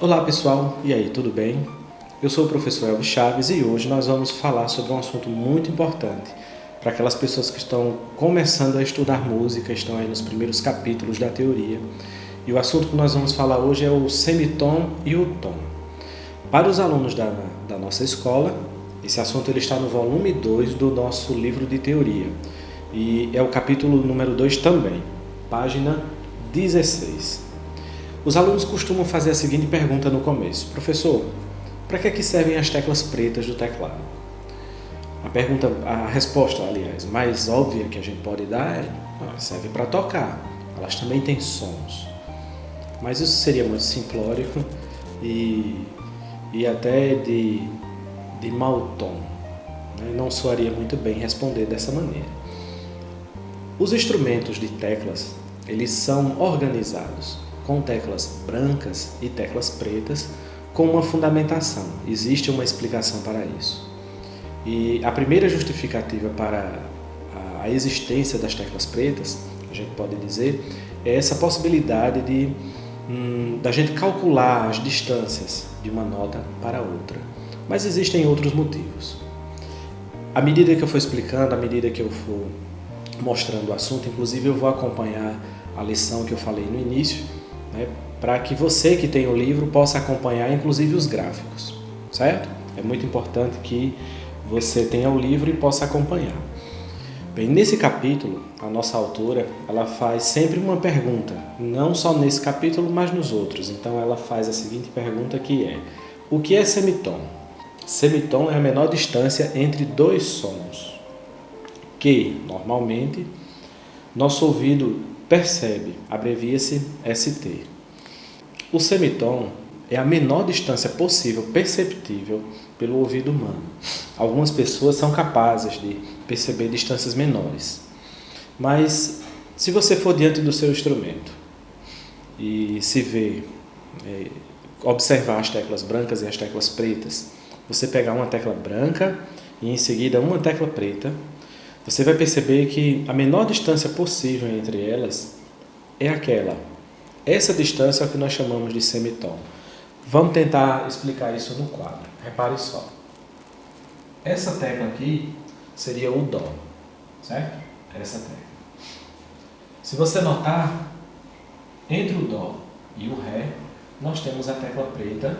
Olá pessoal, e aí, tudo bem? Eu sou o professor Elvis Chaves e hoje nós vamos falar sobre um assunto muito importante para aquelas pessoas que estão começando a estudar música, estão aí nos primeiros capítulos da teoria. E o assunto que nós vamos falar hoje é o semitom e o tom. Para os alunos da nossa escola, esse assunto ele está no volume 2 do nosso livro de teoria. E é o capítulo número 2 também, página 16. Os alunos costumam fazer a seguinte pergunta no começo: professor, para que servem as teclas pretas do teclado? A resposta, aliás, mais óbvia que a gente pode dar é: serve para tocar, elas também têm sons. Mas isso seria muito simplórico e até de mau tom, né? Não soaria muito bem responder dessa maneira. Os instrumentos de teclas, eles são organizados com teclas brancas e teclas pretas com uma fundamentação. Existe uma explicação para isso. E a primeira justificativa para a existência das teclas pretas, a gente pode dizer, é essa possibilidade da gente calcular as distâncias de uma nota para outra. Mas existem outros motivos. À medida que eu for explicando, à medida que eu for mostrando o assunto, inclusive eu vou acompanhar a lição que eu falei no início, né, para que você que tem o livro possa acompanhar inclusive os gráficos, certo? É muito importante que você tenha o livro e possa acompanhar. Bem, nesse capítulo, a nossa autora, ela faz sempre uma pergunta, não só nesse capítulo, mas nos outros. Então ela faz a seguinte pergunta que é: o que é semitom? Semitom é a menor distância entre dois sons, que, normalmente, nosso ouvido percebe, abrevia-se ST. O semitom é a menor distância possível, perceptível pelo ouvido humano. Algumas pessoas são capazes de perceber distâncias menores. Mas, se você for diante do seu instrumento e se ver, observar as teclas brancas e as teclas pretas, você pegar uma tecla branca e em seguida uma tecla preta, você vai perceber que a menor distância possível entre elas é aquela. Essa distância é o que nós chamamos de semitom. Vamos tentar explicar isso no quadro. Repare só. Essa tecla aqui seria o dó, certo? Essa tecla. Se você notar, entre o dó e o ré, nós temos a tecla preta.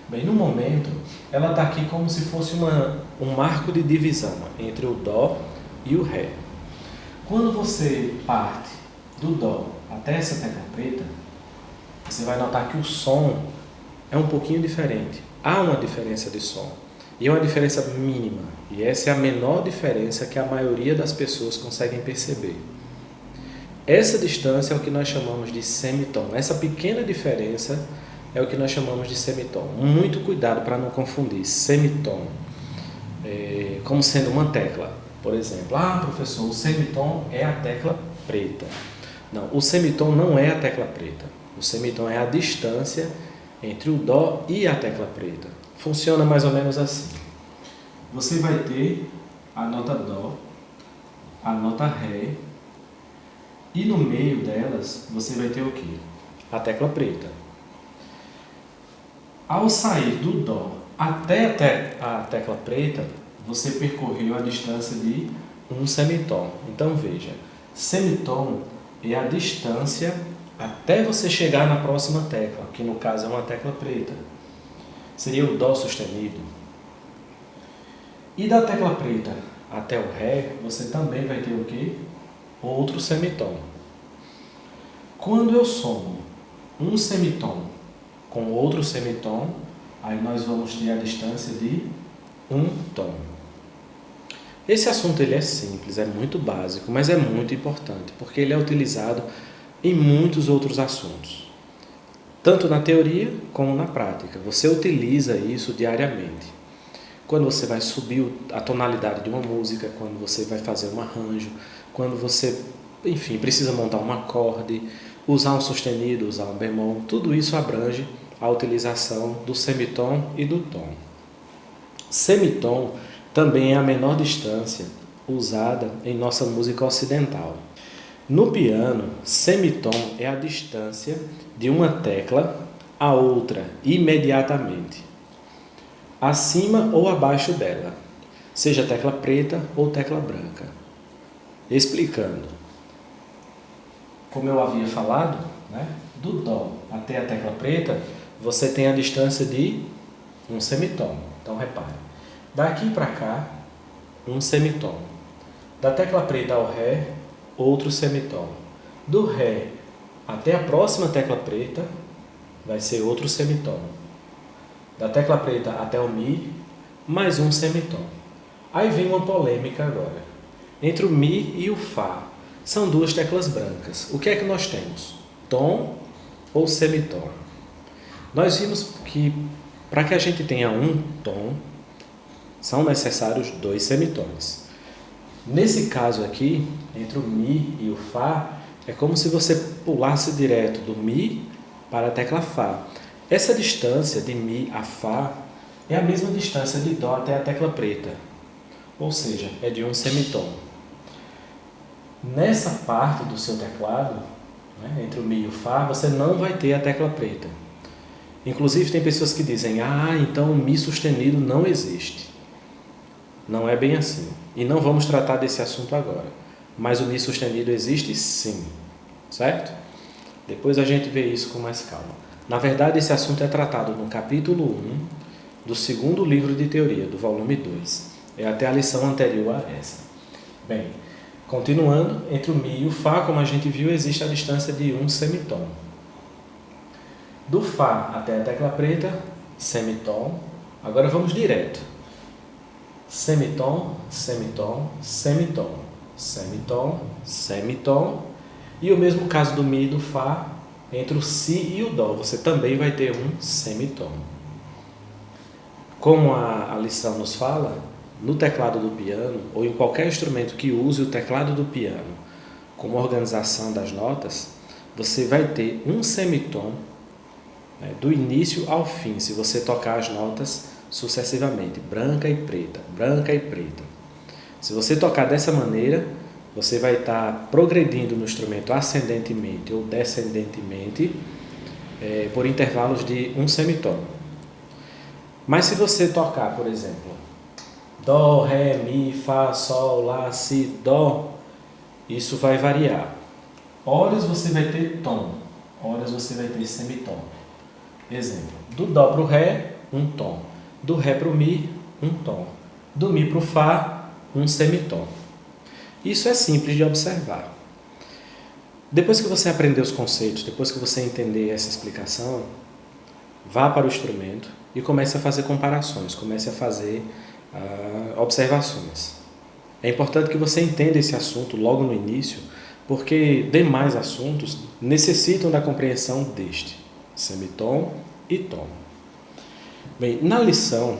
Bem, no momento, ela está aqui como se fosse um marco de divisão entre o dó e o ré. Quando você parte do dó até essa tecla preta, você vai notar que o som é um pouquinho diferente. Há uma diferença de som. E é uma diferença mínima. E essa é a menor diferença que a maioria das pessoas conseguem perceber. Essa distância é o que nós chamamos de semitom. Essa pequena diferença é o que nós chamamos de semitom. Muito cuidado para não confundir semitom como sendo uma tecla. Por exemplo, professor, o semitom é a tecla preta. Não, o semitom não é a tecla preta. O semitom é a distância entre o dó e a tecla preta. Funciona mais ou menos assim. Você vai ter a nota dó, a nota ré, e no meio delas você vai ter o quê? A tecla preta. Ao sair do dó até a tecla preta, você percorreu a distância de um semitom. Então veja, semitom é a distância até você chegar na próxima tecla, que no caso é uma tecla preta. Seria o dó sustenido. E da tecla preta até o ré, você também vai ter o quê? Outro semitom. Quando eu somo um semitom com outro semitom, aí nós vamos ter a distância de um tom. Esse assunto ele é simples, é muito básico, mas é muito importante, porque ele é utilizado em muitos outros assuntos, tanto na teoria como na prática. Você utiliza isso diariamente. Quando você vai subir a tonalidade de uma música, quando você vai fazer um arranjo, quando você, enfim, precisa montar um acorde, usar um sustenido, usar um bemol, tudo isso abrange a utilização do semitom e do tom. Semitom também é a menor distância usada em nossa música ocidental. No piano, semitom é a distância de uma tecla a outra imediatamente, acima ou abaixo dela, seja tecla preta ou tecla branca. Explicando, como eu havia falado, né, do Dó até a tecla preta, você tem a distância de um semitom. Então, repare, daqui para cá, um semitom. Da tecla preta ao Ré, outro semitom. Do Ré até a próxima tecla preta, vai ser outro semitom. Da tecla preta até o Mi, mais um semitom. Aí vem uma polêmica agora. Entre o Mi e o Fá, são duas teclas brancas. O que é que nós temos? Tom ou semitom? Nós vimos que para que a gente tenha um tom, são necessários dois semitons. Nesse caso aqui, entre o Mi e o Fá, é como se você pulasse direto do Mi para a tecla Fá. Essa distância de Mi a Fá é a mesma distância de Dó até a tecla preta, ou seja, é de um semitom. Nessa parte do seu teclado, né, entre o Mi e o Fá, você não vai ter a tecla preta. Inclusive tem pessoas que dizem, então o Mi sustenido não existe. Não é bem assim. E não vamos tratar desse assunto agora. Mas o Mi sustenido existe sim, certo? Depois a gente vê isso com mais calma. Na verdade, esse assunto é tratado no capítulo 1 do segundo livro de teoria, do volume 2. É até a lição anterior a essa. Bem, continuando, entre o Mi e o Fá, como a gente viu, existe a distância de um semitom. Do Fá até a tecla preta, semitom. Agora vamos direto. Semitom, semitom, semitom, semitom, semitom. E o mesmo caso do Mi e do Fá, entre o Si e o Dó, você também vai ter um semitom. Como a lição nos fala, no teclado do piano, ou em qualquer instrumento que use o teclado do piano como organização das notas, você vai ter um semitom, né, do início ao fim, se você tocar as notas sucessivamente, branca e preta, branca e preta. Se você tocar dessa maneira, você vai estar progredindo no instrumento ascendentemente ou descendentemente por intervalos de um semitom. Mas se você tocar, por exemplo, Dó, Ré, Mi, Fá, Sol, Lá, Si, Dó, isso vai variar. Horas você vai ter tom, horas você vai ter semitom. Exemplo, do Dó para o Ré, um tom. Do Ré para o Mi, um tom. Do Mi para o Fá, um semitom. Isso é simples de observar. Depois que você aprender os conceitos, depois que você entender essa explicação, vá para o instrumento e comece a fazer comparações, comece a fazer observações. É importante que você entenda esse assunto logo no início, porque demais assuntos necessitam da compreensão deste, semitom e tom. Bem, na lição,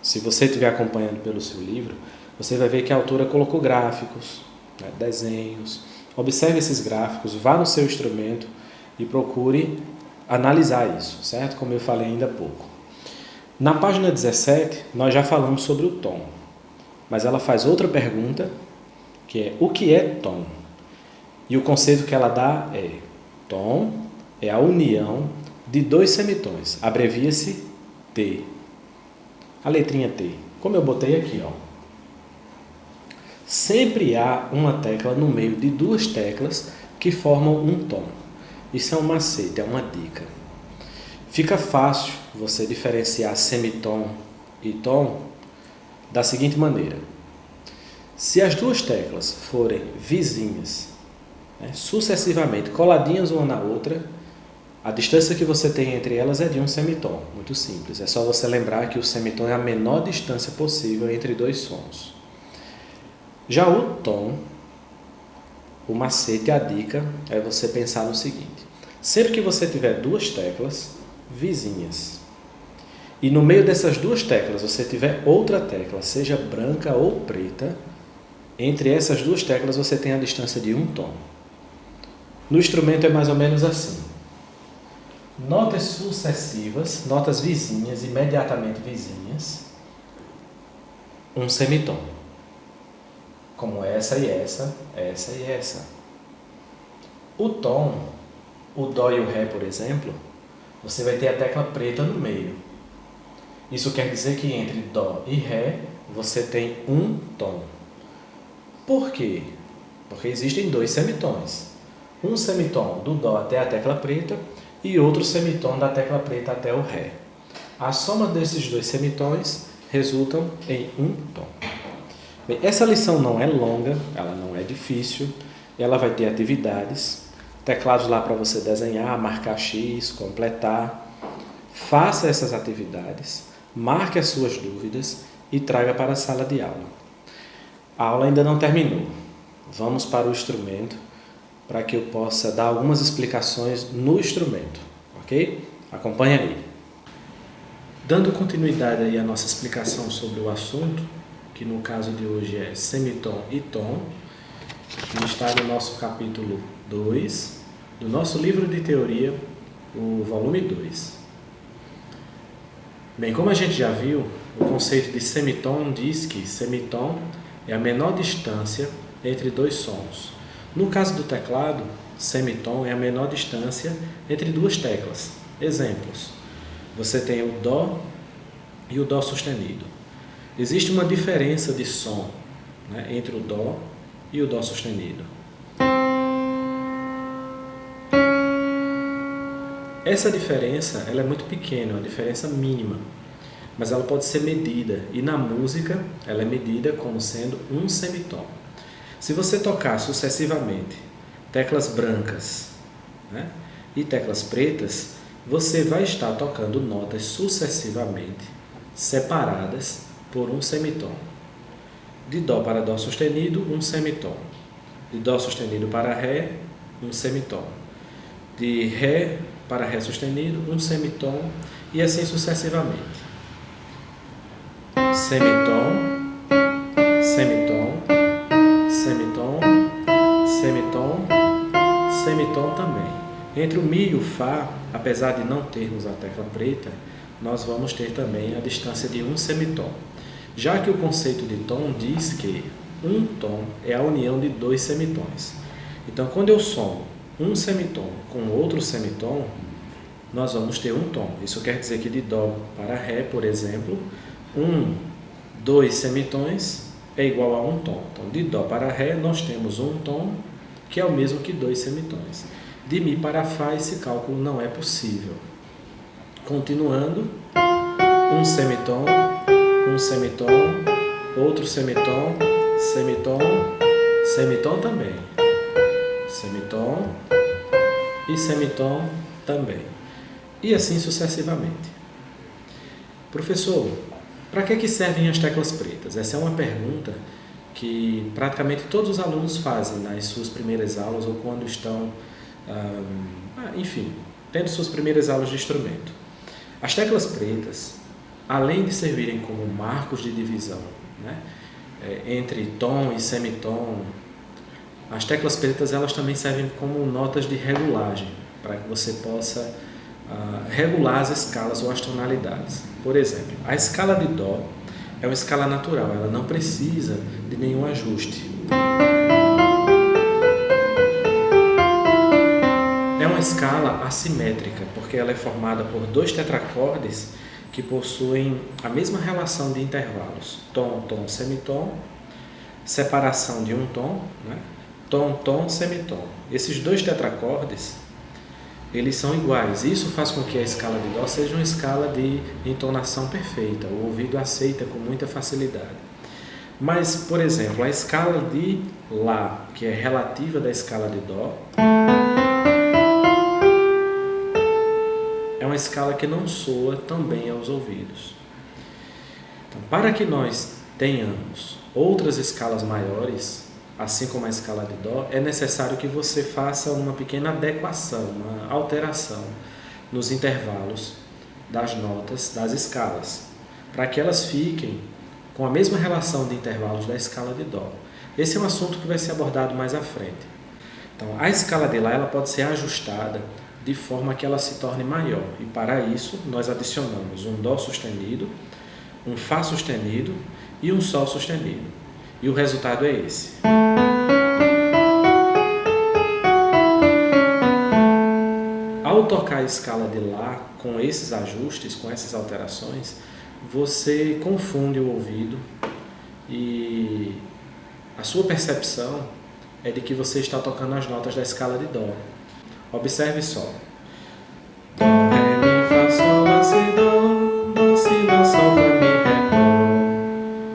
se você estiver acompanhando pelo seu livro, você vai ver que a autora colocou gráficos, né, desenhos. Observe esses gráficos, vá no seu instrumento e procure analisar isso, certo? Como eu falei ainda há pouco. Na página 17, nós já falamos sobre o tom, mas ela faz outra pergunta, que é o que é tom? E o conceito que ela dá é: tom é a união de dois semitons, abrevia-se T. A letrinha T, como eu botei aqui, ó. Sempre há uma tecla no meio de duas teclas que formam um tom. Isso é um macete, é uma dica. Fica fácil você diferenciar semitom e tom da seguinte maneira. Se as duas teclas forem vizinhas, né, sucessivamente coladinhas uma na outra, a distância que você tem entre elas é de um semitom. Muito simples. É só você lembrar que o semitom é a menor distância possível entre dois sons. Já o tom, o macete, a dica, é você pensar no seguinte. Sempre que você tiver duas teclas vizinhas e no meio dessas duas teclas você tiver outra tecla, seja branca ou preta, entre essas duas teclas você tem a distância de um tom. No instrumento é mais ou menos assim. Notas sucessivas, notas vizinhas, imediatamente vizinhas, um semitom. Como essa e essa, essa e essa. O tom, o Dó e o Ré, por exemplo, você vai ter a tecla preta no meio. Isso quer dizer que entre Dó e Ré você tem um tom. Por quê? Porque existem dois semitons. Um semitom do Dó até a tecla preta e outro semitom da tecla preta até o Ré. A soma desses dois semitons resultam em um tom. Bem, essa lição não é longa, ela não é difícil, ela vai ter atividades, teclados lá para você desenhar, marcar X, completar. Faça essas atividades, marque as suas dúvidas e traga para a sala de aula. A aula ainda não terminou. Vamos para o instrumento para que eu possa dar algumas explicações no instrumento, ok? Acompanhe aí. Dando continuidade aí à nossa explicação sobre o assunto, que no caso de hoje é semitom e tom, que está no nosso capítulo 2, do nosso livro de teoria, o volume 2. Bem, como a gente já viu, o conceito de semitom diz que semitom é a menor distância entre dois sons. No caso do teclado, semitom é a menor distância entre duas teclas. Exemplos: você tem o Dó e o Dó sustenido. Existe uma diferença de som, né, entre o Dó e o Dó sustenido. Essa diferença ela é muito pequena, uma diferença mínima, mas ela pode ser medida, e na música ela é medida como sendo um semitom. Se você tocar sucessivamente teclas brancas, né, e teclas pretas, você vai estar tocando notas sucessivamente, separadas por um semitom. De Dó para Dó sustenido, um semitom. De Dó sustenido para Ré, um semitom. De Ré para Ré sustenido, um semitom, e assim sucessivamente. Semitom, semitom, semitom, semitom, semitom também. Entre o Mi e o Fá, apesar de não termos a tecla preta, nós vamos ter também a distância de um semitom. Já que o conceito de tom diz que um tom é a união de dois semitons. Então, quando eu somo um semitom com outro semitom, nós vamos ter um tom. Isso quer dizer que de Dó para Ré, por exemplo, dois semitons é igual a um tom. Então, de Dó para Ré, nós temos um tom, que é o mesmo que dois semitons. De Mi para Fá, esse cálculo não é possível. Continuando, um semitom, outro semitom, semitom, semitom também, semitom e semitom também, e assim sucessivamente. Professor, para que servem as teclas pretas? Essa é uma pergunta que praticamente todos os alunos fazem nas suas primeiras aulas ou quando estão, enfim, tendo suas primeiras aulas de instrumento. As teclas pretas, além de servirem como marcos de divisão, né, entre tom e semitom, as teclas pretas elas também servem como notas de regulagem, para que você possa regular as escalas ou as tonalidades. Por exemplo, a escala de Dó é uma escala natural, ela não precisa de nenhum ajuste. É uma escala assimétrica, porque ela é formada por dois tetracordes que possuem a mesma relação de intervalos, tom, tom, semitom, separação de um tom, né? Tom, tom, semitom. Esses dois tetracordes, eles são iguais. Isso faz com que a escala de Dó seja uma escala de entonação perfeita, o ouvido aceita com muita facilidade. Mas, por exemplo, a escala de Lá, que é relativa da escala de Dó, é uma escala que não soa tão bem aos ouvidos. Então, para que nós tenhamos outras escalas maiores, assim como a escala de Dó, é necessário que você faça uma pequena adequação, uma alteração nos intervalos das notas das escalas, para que elas fiquem com a mesma relação de intervalos da escala de Dó. Esse é um assunto que vai ser abordado mais à frente. Então, a escala de Lá ela pode ser ajustada de forma que ela se torne maior, e para isso nós adicionamos um Dó sustenido, um Fá sustenido e um Sol sustenido. E o resultado é esse. Ao tocar a escala de Lá com esses ajustes, com essas alterações, você confunde o ouvido e a sua percepção é de que você está tocando as notas da escala de Dó. Observe só. Dó, Ré, Mi, Fá, Sol, Lá, Si, Dó, Dó, Si, Lá, Sol, Fá, Mi, Ré,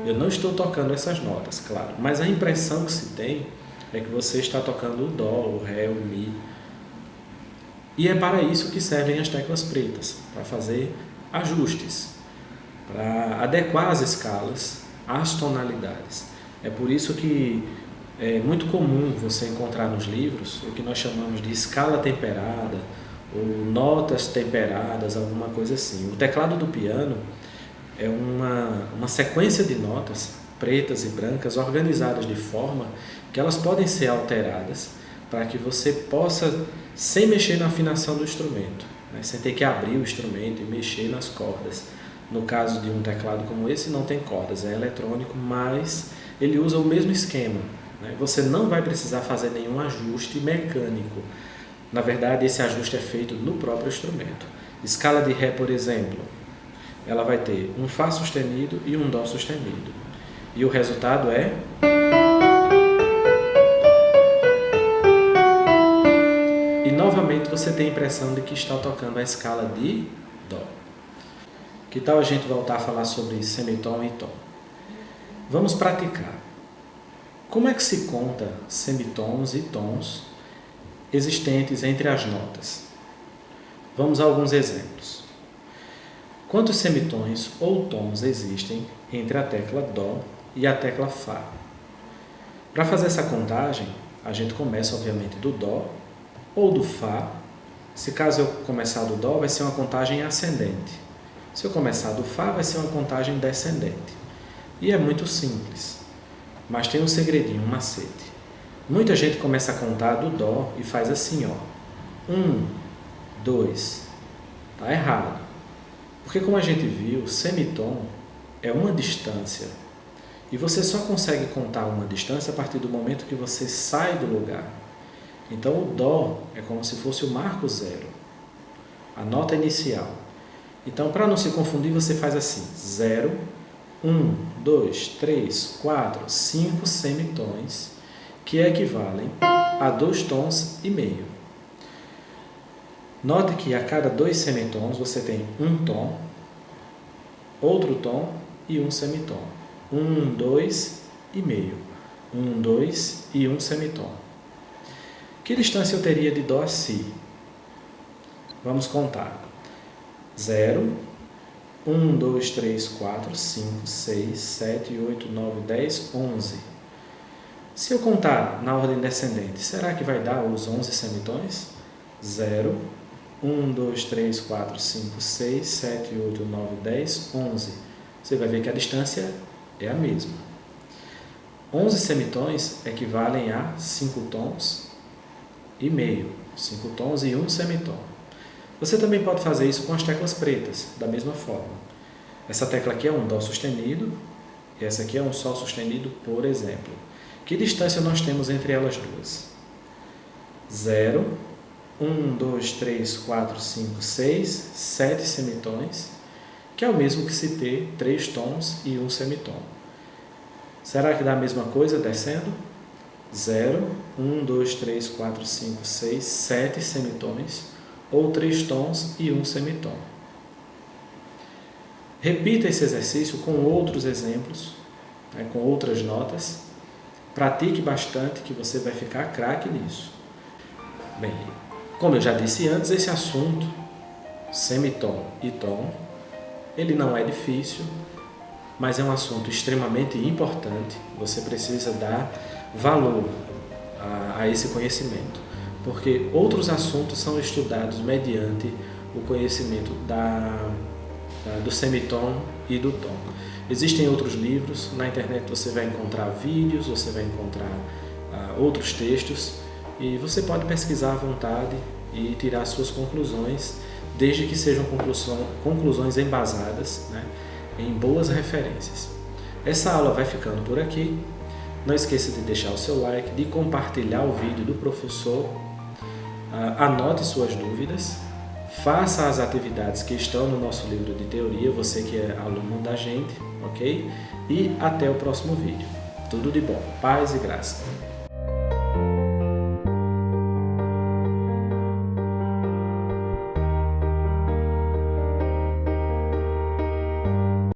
Dó. Eu não estou tocando essas notas, claro, mas a impressão que se tem é que você está tocando o Dó, o Ré, o Mi. E é para isso que servem as teclas pretas, para fazer ajustes, para adequar as escalas às tonalidades. É por isso que é muito comum você encontrar nos livros o que nós chamamos de escala temperada ou notas temperadas, alguma coisa assim. O teclado do piano é uma sequência de notas pretas e brancas organizadas de forma que elas podem ser alteradas para que você possa, sem mexer na afinação do instrumento, né, sem ter que abrir o instrumento e mexer nas cordas. No caso de um teclado como esse, não tem cordas, é eletrônico, mas ele usa o mesmo esquema. Né? Você não vai precisar fazer nenhum ajuste mecânico. Na verdade, esse ajuste é feito no próprio instrumento. Escala de Ré, por exemplo, ela vai ter um Fá sustenido e um Dó sustenido. E o resultado é... E novamente você tem a impressão de que está tocando a escala de Dó. Que tal a gente voltar a falar sobre semitom e tom? Vamos praticar. Como é que se conta semitons e tons existentes entre as notas? Vamos a alguns exemplos. Quantos semitons ou tons existem entre a tecla Dó e a tecla Fá? Para fazer essa contagem, a gente começa obviamente do Dó ou do Fá. Se caso eu começar do Dó, vai ser uma contagem ascendente. Se eu começar do Fá, vai ser uma contagem descendente. E é muito simples, mas tem um segredinho, um macete. Muita gente começa a contar do Dó e faz assim, ó. 1, 2. Tá errado. Porque como a gente viu, semitom é uma distância. E você só consegue contar uma distância a partir do momento que você sai do lugar. Então o Dó é como se fosse o marco zero, a nota inicial. Então, para não se confundir, você faz assim, 0, 1, 2, 3, 4, 5 semitons, que equivalem a 2 tons e meio. Note que a cada 2 semitons você tem um tom, outro tom e um semitom. 1, 2 e meio. 1, 2 e um semitom. Que distância eu teria de Dó a Si? Vamos contar. 0, 1, 2, 3, 4, 5, 6, 7, 8, 9, 10, 11. Se eu contar na ordem descendente, será que vai dar os 11 semitons? 0, 1, 2, 3, 4, 5, 6, 7, 8, 9, 10, 11. Você vai ver que a distância é a mesma. 11 semitons equivalem a 5 tons e meio. 5 tons e um semitom. Você também pode fazer isso com as teclas pretas, da mesma forma. Essa tecla aqui é um Dó sustenido, e essa aqui é um Sol sustenido, por exemplo. Que distância nós temos entre elas duas? 0, 1, 2, 3, 4, 5, 6, 7 semitons, que é o mesmo que se ter 3 tons e um semitom. Será que dá a mesma coisa descendo? 0, 1, 2, 3, 4, 5, 6, 7 semitons, ou 3 tons e um semitom. Repita esse exercício com outros exemplos, né, com outras notas. Pratique bastante que você vai ficar craque nisso. Bem, como eu já disse antes, esse assunto, semitom e tom, ele não é difícil, mas é um assunto extremamente importante. Você precisa dar valor a esse conhecimento, porque outros assuntos são estudados mediante o conhecimento do semitom e do tom. Existem outros livros, na internet você vai encontrar vídeos, você vai encontrar outros textos, e você pode pesquisar à vontade e tirar suas conclusões, desde que sejam conclusões embasadas, né, em boas referências. Essa aula vai ficando por aqui. Não esqueça de deixar o seu like, de compartilhar o vídeo do professor, anote suas dúvidas faça as atividades que estão no nosso livro de teoria, você que é aluno da gente, ok? E até o próximo vídeo. Tudo de bom, paz e graça.